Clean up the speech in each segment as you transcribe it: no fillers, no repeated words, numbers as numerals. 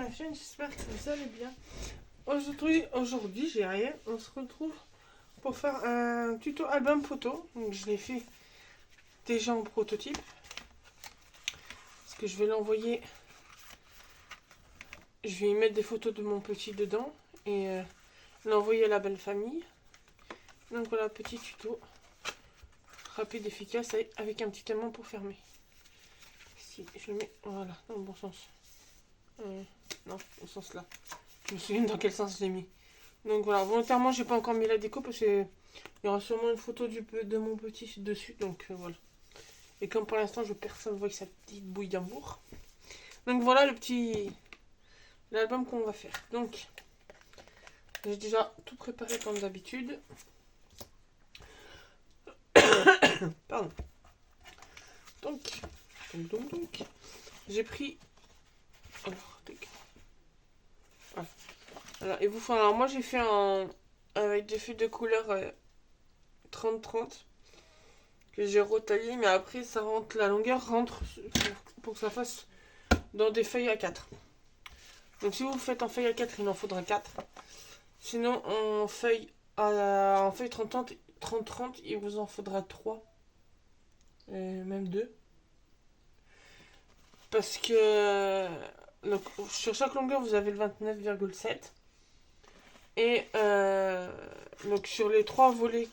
la chaîne, j'espère que vous allez bien. Aujourd'hui j'ai rien, on se retrouve pour faire un tuto album photo. Donc je l'ai fait déjà en prototype. Parce que je vais l'envoyer. Je vais y mettre des photos de mon petit dedans et l'envoyer à la belle famille. Donc voilà, petit tuto rapide, efficace avec un petit aimant pour fermer. Si je le mets, voilà, dans le bon sens. Non, au sens là. Je me souviens dans quel sens je l'ai mis. Donc voilà, volontairement j'ai pas encore mis la déco parce qu'il y aura sûrement une photo de mon petit dessus. Donc voilà. Et comme pour l'instant je personne voit que sa petite bouille d'amour. Donc voilà l'album qu'on va faire. Donc j'ai déjà tout préparé comme d'habitude. Pardon. Donc j'ai pris. Alors, et vous, alors moi j'ai fait avec des feuilles de couleur 30-30 que j'ai retaillé, mais après ça rentre, la longueur rentre pour que ça fasse dans des feuilles à 4. Donc si vous faites en feuille à 4, il en faudra 4. Sinon en feuille 30-30, il vous en faudra 3. Même 2. Parce que donc, sur chaque longueur vous avez le 29,7. Et donc sur les 3 volets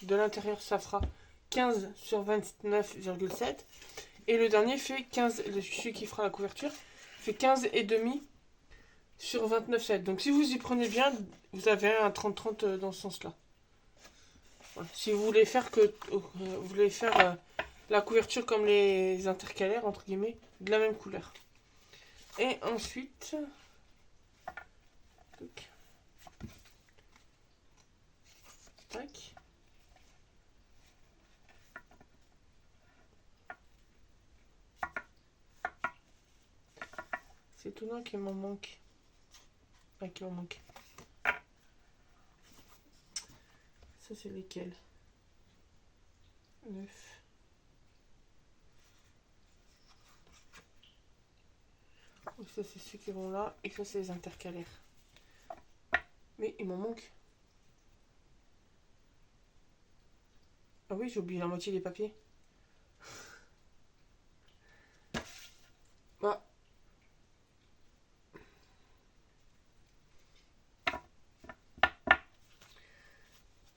de l'intérieur ça fera 15 sur 29,7. Et le dernier fait 15, celui qui fera la couverture, fait 15 et demi sur 29,7. Donc si vous y prenez bien, vous avez un 30-30 dans ce sens-là. Voilà. Si vous voulez faire la couverture comme les intercalaires, entre guillemets, de la même couleur. Et ensuite... Tac. C'est tout là qui m'en manque. Ah, qui m'en manque. Ça, c'est lesquels? 9. Ça, c'est ceux qui vont là. Et ça, c'est les intercalaires. Mais il m'en manque. Ah oui, j'ai oublié la moitié des papiers. Bah.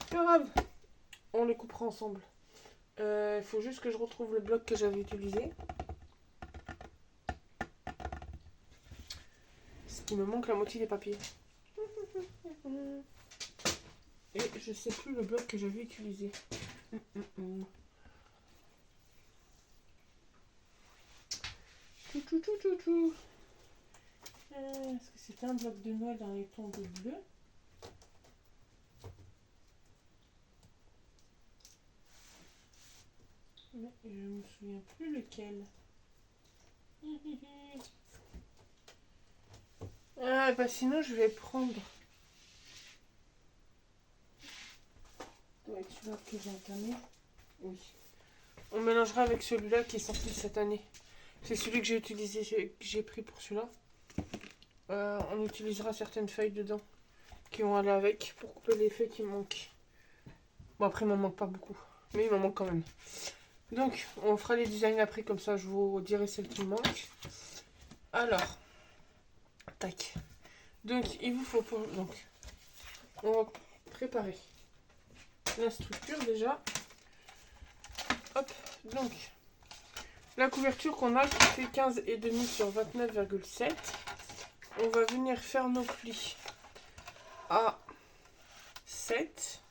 Pas grave. On les coupera ensemble. Il faut juste que je retrouve le bloc que j'avais utilisé. Parce qu'il me manque la moitié des papiers. Et je sais plus le bloc que j'avais utilisé. Est-ce que c'était un bloc de Noël dans les tons de bleu? Mais je me souviens plus lequel. Ah bah sinon je vais prendre. Ça doit être celui-là que j'ai entamé. Oui. On mélangera avec celui-là qui est sorti cette année. C'est celui que j'ai utilisé, que j'ai pris pour celui-là. On utilisera certaines feuilles dedans qui vont aller avec pour couper les feuilles qui manquent. Bon après il m'en manque pas beaucoup, mais il m'en manque quand même. Donc on fera les designs après, comme ça je vous dirai celles qui me manquent. Alors, tac. Donc il vous faut donc on va préparer la structure déjà. Hop, donc la couverture qu'on a qui fait 15,5 sur 29,7. On va venir faire nos plis à 7.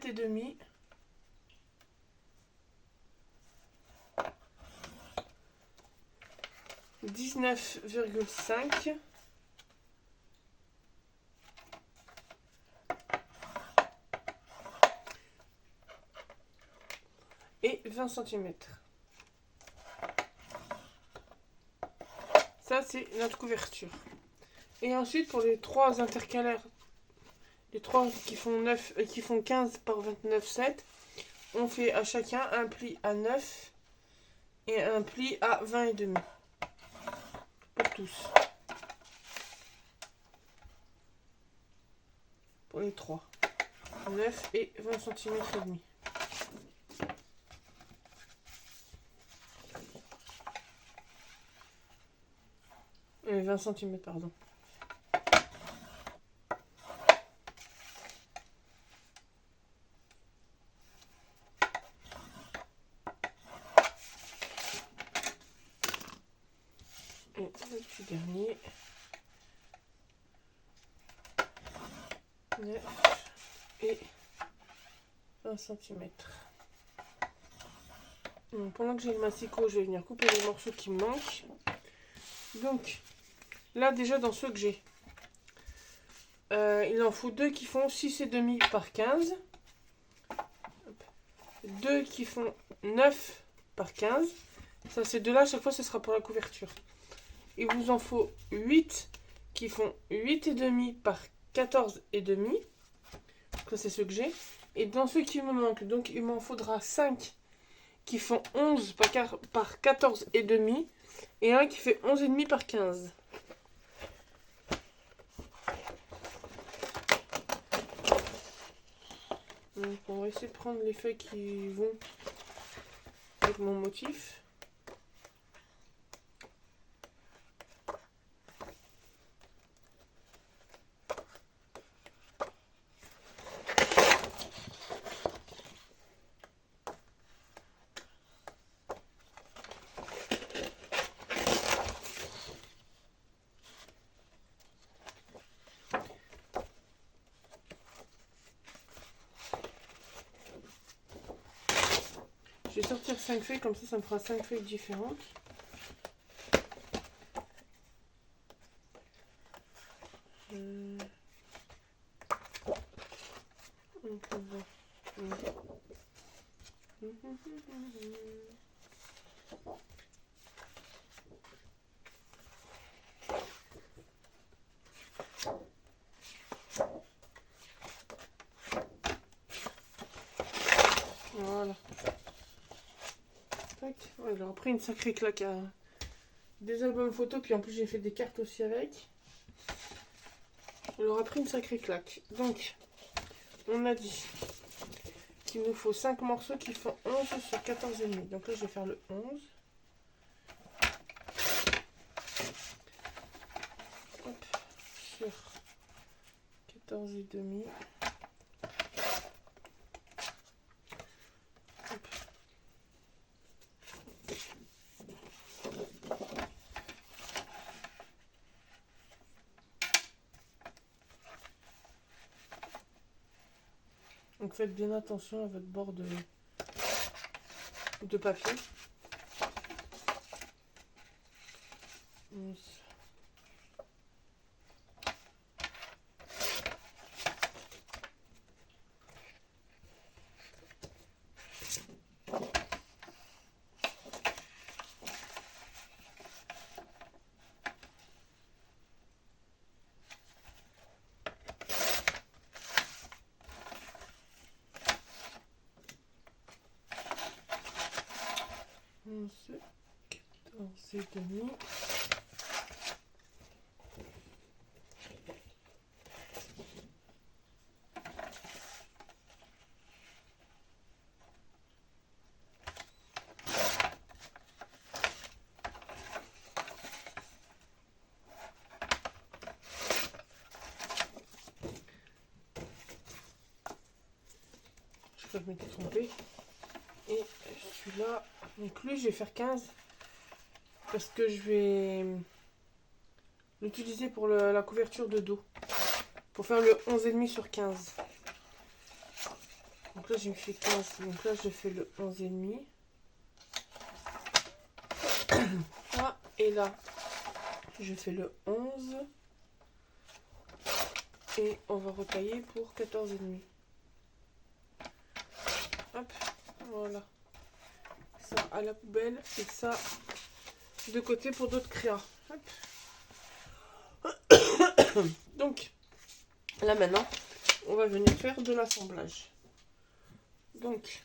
Et demi. 19,5. Et 20 cm. Ça, c'est notre couverture. Et ensuite, pour les 3 intercalaires, les 3 qui font 9 et qui font 15 par 29,7, on fait à chacun un pli à 9 et un pli à 20,5 pour tous. Pour les 3. 9 et 20 cm et demi. Et 20 cm, pardon. Et le petit dernier. 9 et 20 cm. Donc, pendant que j'ai le massicot, je vais venir couper les morceaux qui me manquent. Donc, là déjà dans ceux que j'ai, il en faut 2 qui font 6,5 par 15. 2 qui font 9 par 15. Ça, ces deux-là, à chaque fois, ce sera pour la couverture. Il vous en faut 8 qui font 8,5 par 14,5. Ça, c'est ceux que j'ai. Et dans ceux qui me manquent, donc il m'en faudra 5 qui font 11 par 14,5 et un qui fait 11,5 par 15. Donc on va essayer de prendre les feuilles qui vont avec mon motif. Je vais sortir 5 feuilles, comme ça me fera 5 feuilles différentes. Voilà. Tac. Ouais, j'aurais pris une sacrée claque à des albums photos, puis en plus j'ai fait des cartes aussi avec. On aura pris une sacrée claque. Donc, on a dit qu'il nous faut 5 morceaux qui font 11 sur 14,5. Donc là, je vais faire le 11. Hop, sur 14,5. Donc faites bien attention à votre bord de papier. 11. Ensuite, 14,5. Je crois que je m'étais trompée. Et celui-là, donc lui, je vais faire 15 parce que je vais l'utiliser pour la couverture de dos. Pour faire le 11,5 sur 15. Donc là, j'ai fait 15. Donc là, je fais le 11,5. Ah, et là, je fais le 11. Et on va retailler pour 14,5. Hop, voilà. Ça à la poubelle et ça de côté pour d'autres créas. Donc, là maintenant, on va venir faire de l'assemblage. Donc,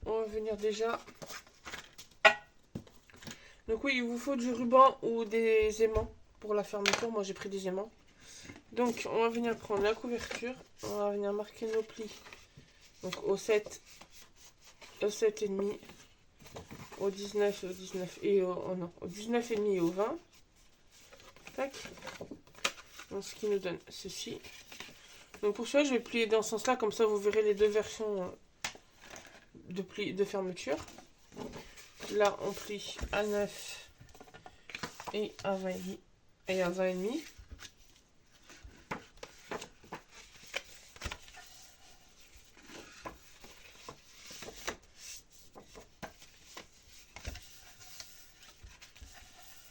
on va venir déjà. Donc oui, il vous faut du ruban ou des aimants pour la fermeture. Moi j'ai pris des aimants. Donc on va venir prendre la couverture. On va venir marquer nos plis. Donc au 7 et demi, au 19 et au 19 et au, oh non, au 19 et demi et au 20. Tac. Donc ce qui nous donne ceci. Donc pour cela je vais plier dans ce sens-là, comme ça vous verrez les deux versions de fermeture. Là on plie à 9 et à 20 et à 20 et demi.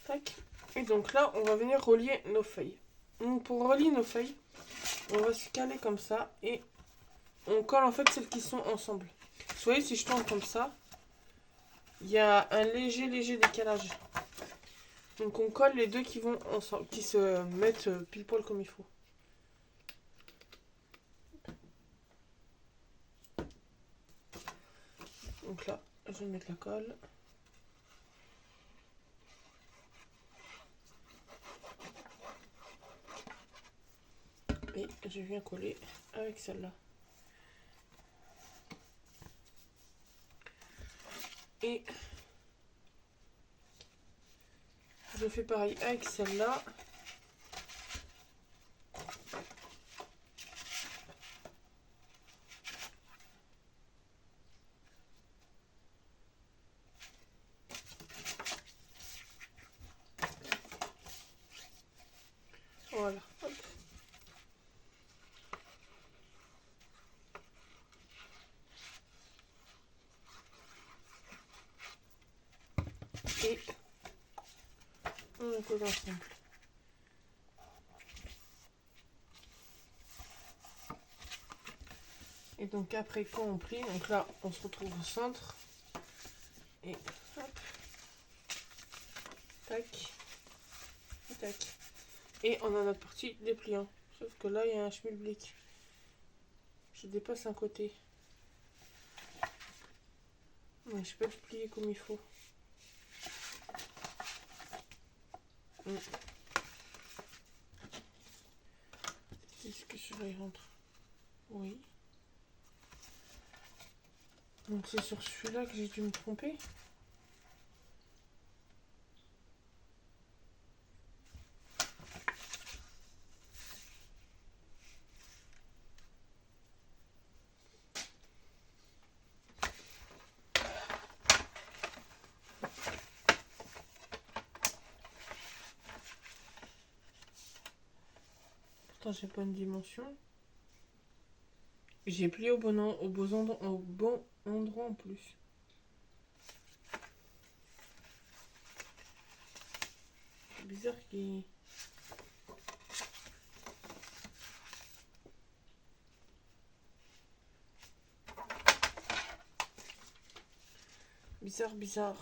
Tac. Et donc là on va venir relier nos feuilles. Donc pour relier nos feuilles, on va se caler comme ça et on colle en fait celles qui sont ensemble. Vous voyez, si je tourne comme ça, il y a un léger décalage. Donc on colle les deux qui vont ensemble, qui se mettent pile poil comme il faut. Donc là, je vais mettre la colle. Et je viens coller avec celle-là. Et je fais pareil avec celle-là. Voilà. Hop. Et on colle ensemble. Et donc après quand on plie, donc là on se retrouve au centre. Et hop. Tac. Et tac. Et on a notre partie dépliant. Sauf que là il y a un schmilblick. Je dépasse un côté. Mais je peux le plier comme il faut. Est-ce que celui-là il rentre? Oui. Donc c'est sur celui-là que j'ai dû me tromper. Pourtant j'ai pas une dimension. J'ai plié au bon endroit en plus. C'est bizarre qu'il... Bizarre.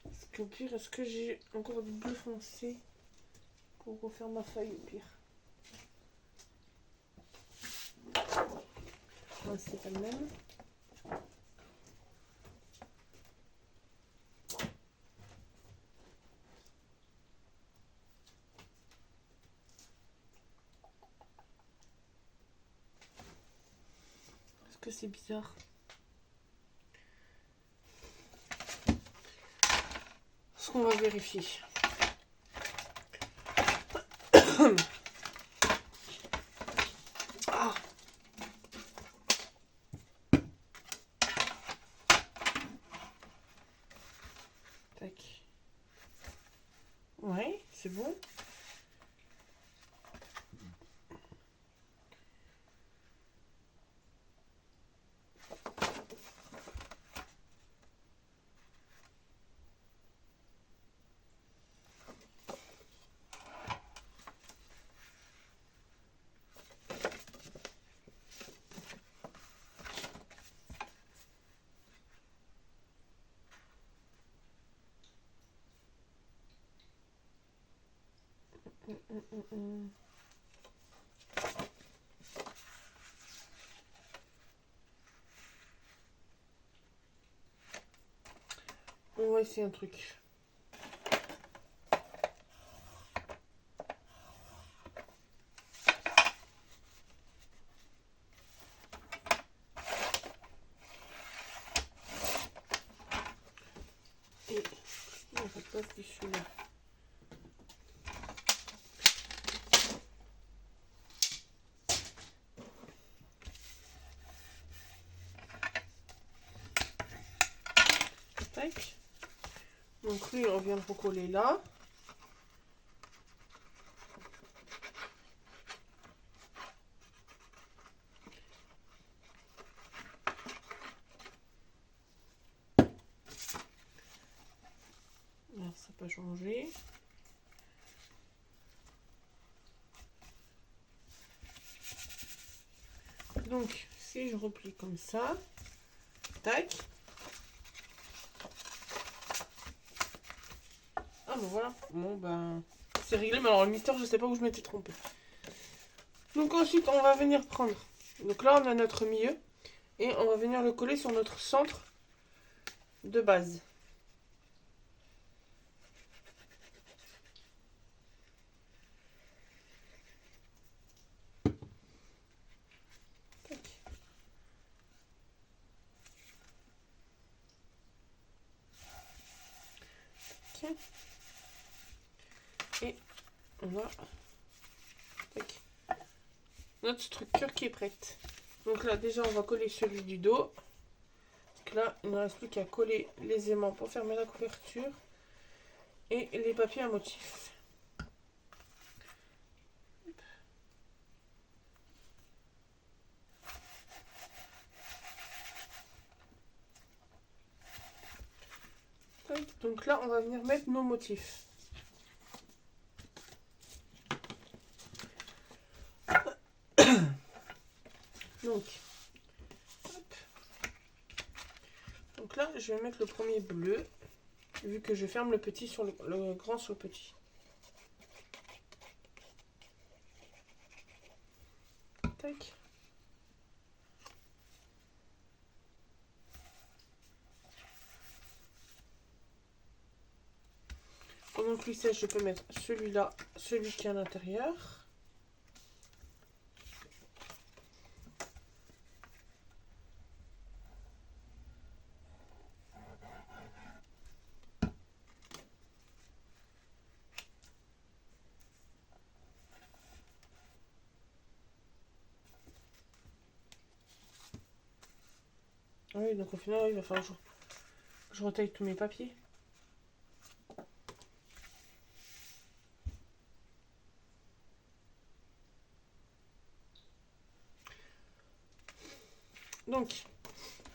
Est-ce qu'au pire, est-ce que j'ai encore du bleu foncé pour refaire ma feuille au pire? Non, c'est pas le même. Est-ce que c'est bizarre? Ce qu'on va vérifier. Ah. Tac. Ouais, c'est bon. On va essayer un truc. Et on va passer dessus là. Tac. Donc lui, on vient le recoller là. Là, ça peut changer. Donc, si je replie comme ça, tac. Ah ben voilà. Bon ben, c'est réglé, mais alors le mystère, je sais pas où je m'étais trompée. Donc ensuite, on va venir prendre. Donc là, on a notre milieu. Et on va venir le coller sur notre centre de base. Tac. Tac. Et on va... Tac. Notre structure qui est prête. Donc là, déjà, on va coller celui du dos. Donc là, il ne reste plus qu'à coller les aimants pour fermer la couverture. Et les papiers à motif. Donc là, on va venir mettre nos motifs. Donc, hop. Donc là, je vais mettre le premier bleu, vu que je ferme le petit sur le grand sur le petit. Tac. Pendant que lui sèche, je peux mettre celui-là, celui qui est à l'intérieur. Ah oui, donc au final, il va falloir que je retaille tous mes papiers. Donc,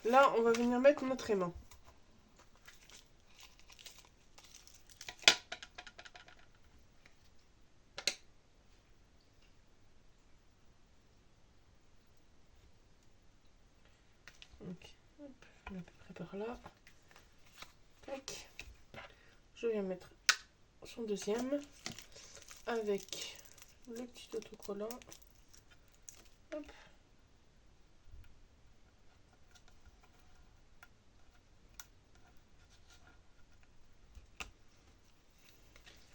là, on va venir mettre notre aimant. Donc, hop, je mets à peu près par là. Tac. Je viens mettre son deuxième avec le petit autocollant. Hop.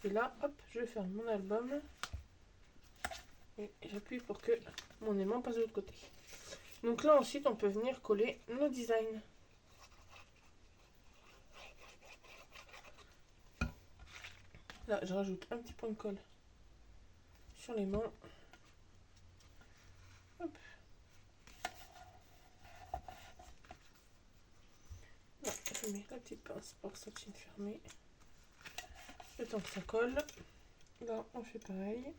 Et là, hop, je vais faire mon album. Et j'appuie pour que mon aimant passe de l'autre côté. Donc là, ensuite, on peut venir coller nos designs. Là, je rajoute un petit point de colle sur les mains. Hop. Là, je Je mets la petite pince pour que ça tienne fermé. Le temps que ça colle. Là, on fait pareil.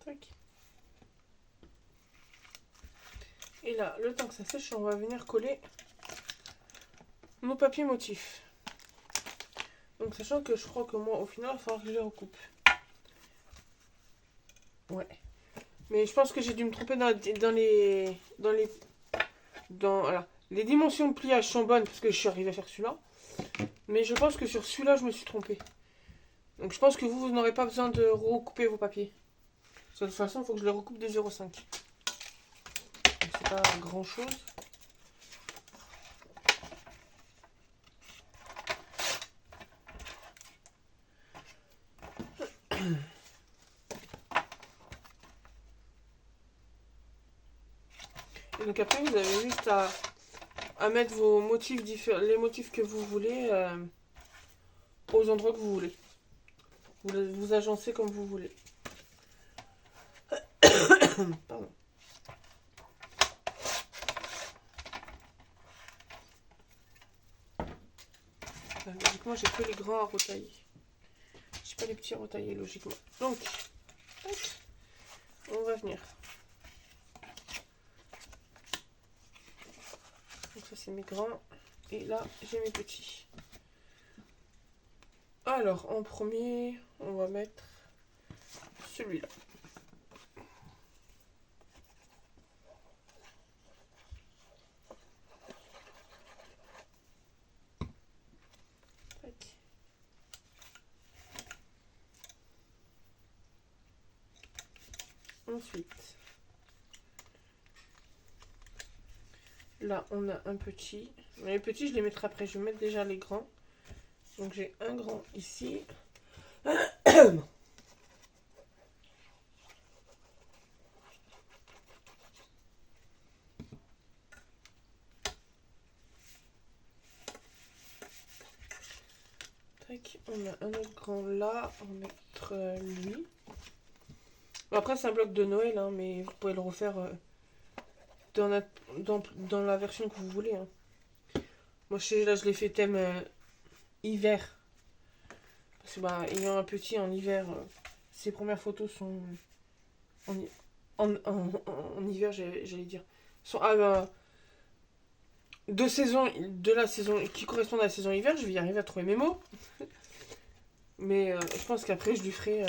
Tac. Et là, le temps que ça sèche, on va venir coller nos papiers motifs. Donc sachant que je crois que moi au final il va falloir que je les recoupe. Ouais. Mais je pense que j'ai dû me tromper voilà. Les dimensions de pliage sont bonnes parce que je suis arrivée à faire celui-là. Mais je pense que sur celui-là je me suis trompée. Donc je pense que vous n'aurez pas besoin de recouper vos papiers. De toute façon il faut que je les recoupe des 0,5. C'est pas grand chose. Et donc après vous avez juste à mettre vos motifs les motifs que vous voulez aux endroits que vous voulez. Vous agencez comme vous voulez. Pardon. Logiquement j'ai que les grands à retailler. J'ai pas les petits à retailler logiquement. Donc on va venir. Donc ça c'est mes grands. Et là j'ai mes petits. Alors en premier on va mettre celui-là. Ensuite, là on a un petit. Les petits je les mettrai après, je vais mettre déjà les grands. Donc j'ai un grand ici. Tac, on a un autre grand là, on va mettre lui. Bon, après c'est un bloc de Noël, hein, mais vous pouvez le refaire dans la version que vous voulez. Hein. Moi là je l'ai fait thème hiver. Parce que bah, ayant un petit en hiver, ses premières photos sont en hiver, j'allais dire. Sont de la saison qui correspondent à la saison hiver, je vais y arriver à trouver mes mots. Mais je pense qu'après je lui ferai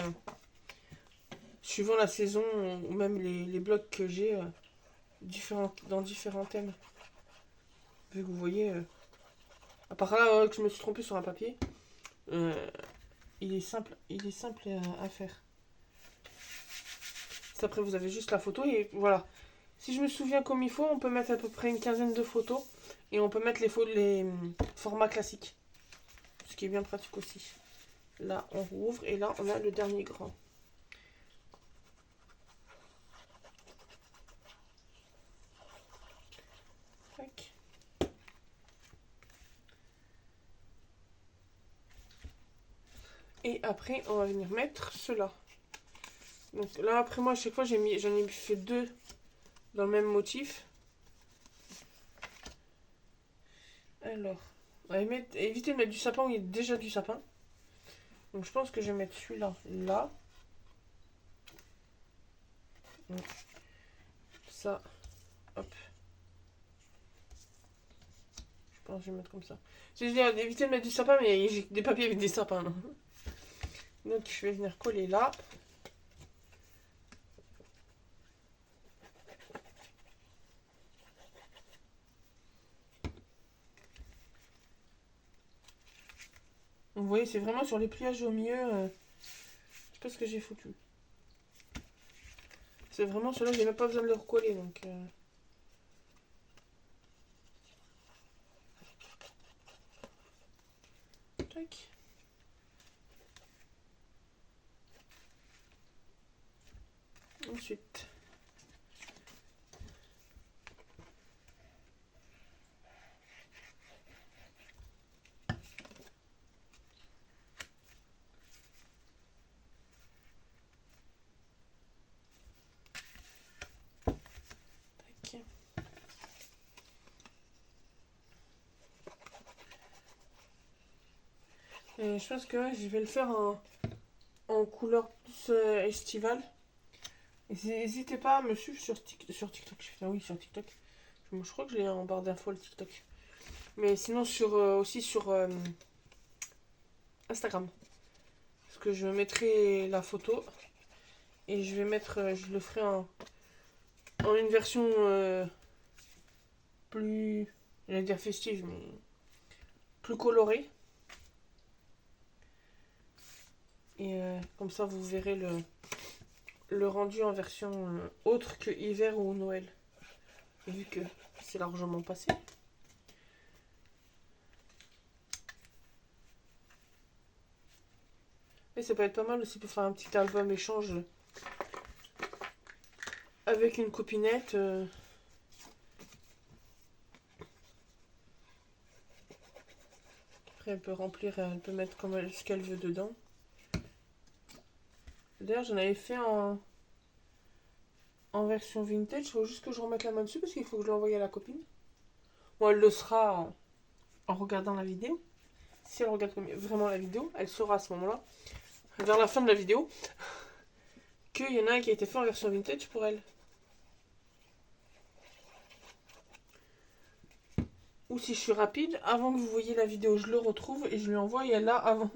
suivant la saison ou même les blocs que j'ai dans différents thèmes. Vu que vous voyez, à part là que je me suis trompée sur un papier, il est simple à faire. Après vous avez juste la photo et voilà. Si je me souviens comme il faut, on peut mettre à peu près une quinzaine de photos et on peut mettre les formats classiques. Ce qui est bien pratique aussi. Là on rouvre et là on a le dernier grand. Tac. Et après on va venir mettre cela. Donc là après moi à chaque fois j'en ai fait deux dans le même motif. Alors, on va éviter de mettre du sapin où il y a déjà du sapin. Donc je pense que je vais mettre celui-là là. Donc, ça, hop. Je pense que je vais mettre comme ça. C'est dire d'éviter de mettre du sapin, mais j'ai des papiers avec des sapins. Là. Donc je vais venir coller là. Vous voyez, c'est vraiment sur les pliages au milieu. Je sais pas ce que j'ai foutu. C'est vraiment ceux-là, j'ai même pas besoin de les recoller. Donc, tac. Ensuite. Et je pense que ouais, je vais le faire en couleur plus estivale. N'hésitez pas à me suivre sur TikTok. Ah oui, sur TikTok. Je crois que j'ai en barre d'infos le TikTok. Mais sinon aussi sur Instagram. Parce que je mettrai la photo. Et je vais mettre, je le ferai en une version plus, j'allais dire festive, mais plus colorée. Et comme ça, vous verrez le rendu en version autre que hiver ou Noël. Vu que c'est largement passé. Et ça peut être pas mal aussi pour faire un petit album échange avec une copinette. Après, elle peut remplir, elle peut mettre ce qu'elle veut dedans. D'ailleurs, j'en avais fait en version vintage. Il faut juste que je remette la main dessus parce qu'il faut que je l'envoie à la copine. Bon, elle le sera en regardant la vidéo. Si elle regarde vraiment la vidéo, elle saura à ce moment-là, vers la fin de la vidéo, qu'il y en a un qui a été fait en version vintage pour elle. Ou si je suis rapide, avant que vous voyez la vidéo, je le retrouve et je lui envoie et elle l'a avant.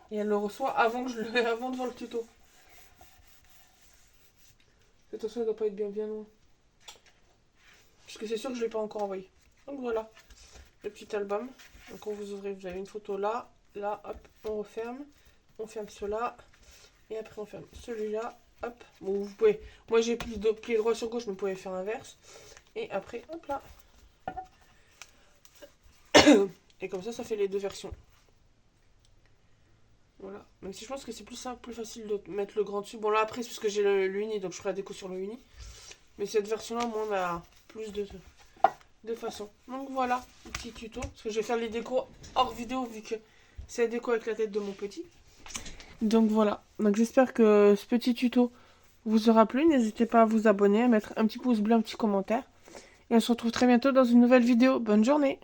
Et elle le reçoit avant avant de voir le tuto. Attention, elle doit pas être bien loin. Parce que c'est sûr que je ne l'ai pas encore envoyé. Donc voilà, le petit album. Donc quand vous ouvrez, vous avez une photo là, là, hop, on referme. On ferme cela. Et après on ferme celui-là, hop. Bon, vous pouvez, moi j'ai plié droit sur gauche, mais vous pouvez faire l'inverse. Et après, hop là. Et comme ça, ça fait les deux versions. Voilà. Même si je pense que c'est plus simple, plus facile de mettre le grand dessus. Bon là après, c'est parce que j'ai le uni, donc je ferai la déco sur le uni. Mais cette version-là, moi, on a plus de façons. Donc voilà, petit tuto. Parce que je vais faire les décos hors vidéo, vu que c'est la déco avec la tête de mon petit. Donc voilà. Donc j'espère que ce petit tuto vous aura plu. N'hésitez pas à vous abonner, à mettre un petit pouce bleu, un petit commentaire. Et on se retrouve très bientôt dans une nouvelle vidéo. Bonne journée!